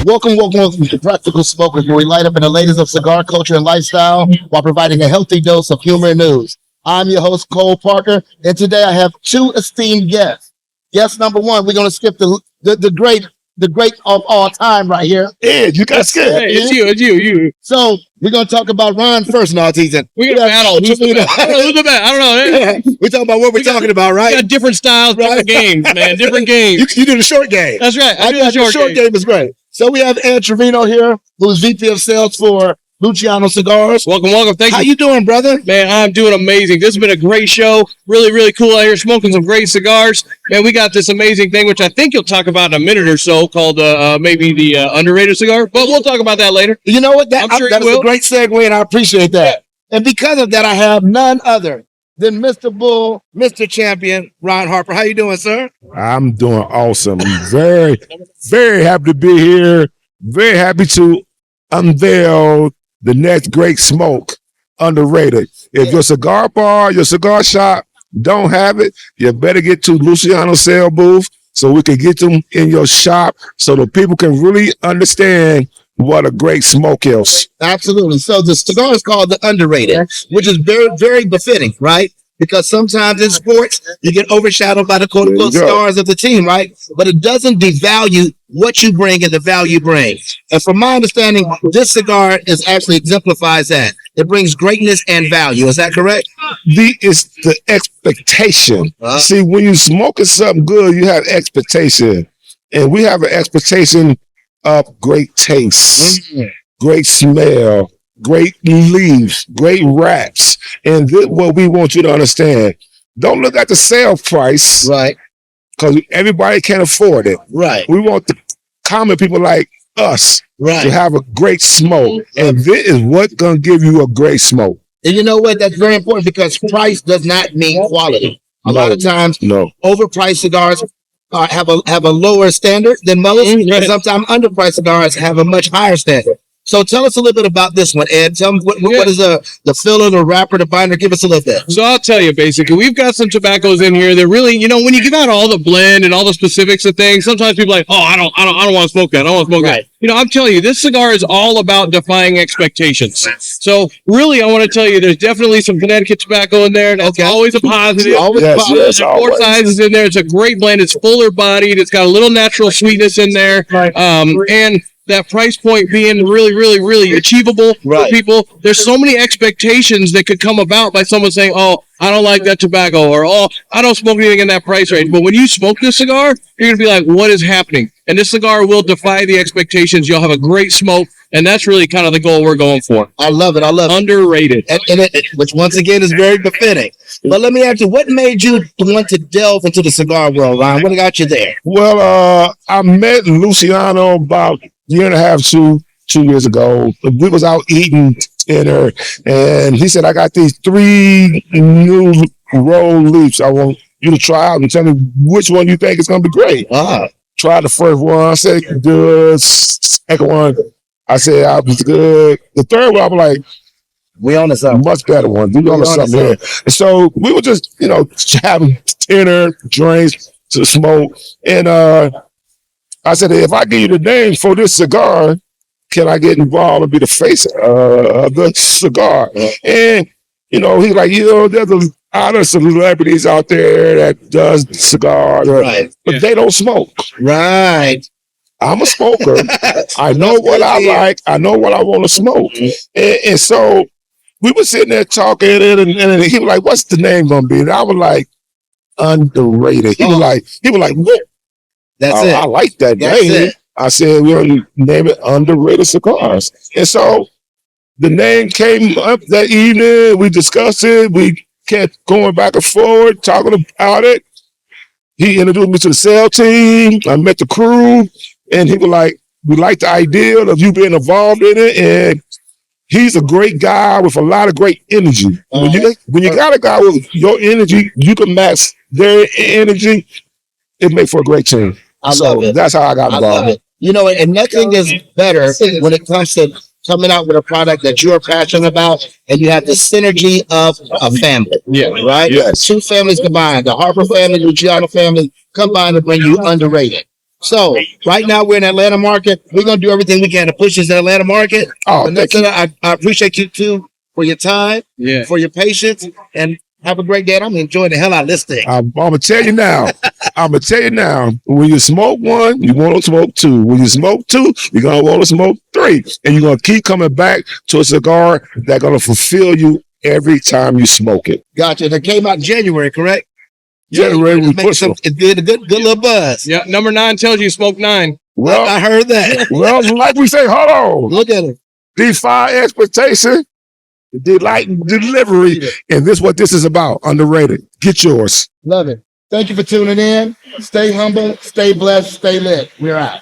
Welcome to Practical Smokers, where we light up in the latest of cigar culture and lifestyle while providing a healthy dose of humor and news. I'm your host, Cole Parker, and today I have two esteemed guests. Guest number one, we're going to skip the great of all time right here. Ed, you got scared. Hey, it's you. So we're going to talk about Ron first. No, teasing. We're going to battle. Who's the best? I don't know. We're talking about what we're talking about, right? We got different styles, different games, man. Different games. You do the short game. That's right. I do the short game is great. So we have Ed Trevino here, who's VP of Sales for Luciano Cigars. Welcome. Thank you. How you doing, brother? Man, I'm doing amazing. This has been a great show. Really, really cool out here smoking some great cigars. Man, we got this amazing thing, which I think you'll talk about in a minute or so, called maybe the underrated cigar. But we'll talk about that later. You know what? I'm sure that is a great segue, and I appreciate that. And because of that, I have none other than Mr. Bull, Mr. Champion, Ron Harper. How you doing, sir? I'm doing awesome. I'm very, very happy to be here. Very happy to unveil the next great smoke, underrated. If your cigar bar, your cigar shop don't have it, you better get to Luciano's sale booth so we can get them in your shop so the people can really understand what a great smoke is. Absolutely. So the cigar is called the underrated, which is very, very befitting, right? Because sometimes in sports, you get overshadowed by the quote-unquote stars of the team, right? But it doesn't devalue what you bring and the value you bring. And from my understanding, this cigar is actually exemplifies that. It brings greatness and value. Is that correct? It's the expectation. See, when you're smoking something good, you have expectation. And we have an expectation of great taste, great smell, great leaves, great wraps. And this what we want you to understand. Don't look at the sale price. Right. Because everybody can't afford it. Right. We want the common people like us to have a great smoke. And this is what's going to give you a great smoke. And you know what? That's very important because price does not mean quality. A lot of times, overpriced cigars have a lower standard than most. And sometimes underpriced cigars have a much higher standard. So tell us a little bit about this one, Ed. Tell me what is the filler, the wrapper, the binder? Give us a little bit. So I'll tell you, basically, we've got some tobaccos in here that really, when you give out all the blend and all the specifics of things, sometimes people are like, I don't want to smoke that. I don't want to smoke that. I'm telling you, this cigar is all about defying expectations. So really, I want to tell you, there's definitely some Connecticut tobacco in there. That's always a positive. Yes, Four sizes in there. It's a great blend. It's fuller bodied. It's got a little natural sweetness in there. And that price point being really, really, really achievable for people. There's so many expectations that could come about by someone saying, I don't like that tobacco, or, I don't smoke anything in that price range. But when you smoke this cigar, you're going to be like, what is happening? And this cigar will defy the expectations. You'll have a great smoke. And that's really kind of the goal we're going for. I love it. Underrated. And which once again is very befitting. But let me ask you, what made you want to delve into the cigar world, Ron? What got you there? Well, I met Luciano about a year and a half, 2 years ago. We was out eating dinner, and he said, I got these 3 new roll leaves I want you to try out and tell me which one you think is going to be great. Tried the first one. I said, good. Second one, I said, I was good. The third one, I was like, we on to something. Much better one. We on to something here. And so we were just, having dinner, drinks, to smoke. And I said, if I give you the name for this cigar, can I get involved and be the face of the cigar? And, he's like, there's a lot of celebrities out there that does cigars, but they don't smoke. Right. I'm a smoker. I know what I like. I know what I want to smoke. And so we were sitting there talking, and he was like, what's the name going to be? And I was like, underrated. He was like, what? That's it. I like that name. I said, we're going to name it Underrated Cigars. And so the name came up that evening. We discussed it. We kept going back and forward, talking about it. He introduced me to the sales team. I met the crew. And he was like, we like the idea of you being involved in it. And he's a great guy with a lot of great energy. When you got a guy with your energy, you can match their energy. It makes for a great team. I love it. That's how I got involved. And nothing is better when it comes to coming out with a product that you're passionate about, and you have the synergy of a family. Right? Yes. 2 families combined. The Harper family, Luciano family combined to bring you underrated. So right now we're in Atlanta market. We're gonna do everything we can to push this in Atlanta market. Oh, But I appreciate you too for your time, for your patience, and have a great day. And I'm enjoying the hell out of this thing. I'm gonna tell you now. When you smoke one, you want to smoke two. When you smoke two, you're gonna want to smoke three, and you're gonna keep coming back to a cigar that's gonna fulfill you every time you smoke it. Gotcha. That came out in January, correct? January, we push them. It did a good little buzz. Yeah, number 9 tells you smoke 9. Well, I heard that. well, like we say, hold on. Look at it. Defy expectation, delight and delivery, and this is what this is about. Underrated. Get yours. Love it. Thank you for tuning in. Stay humble, stay blessed, stay lit. We're out.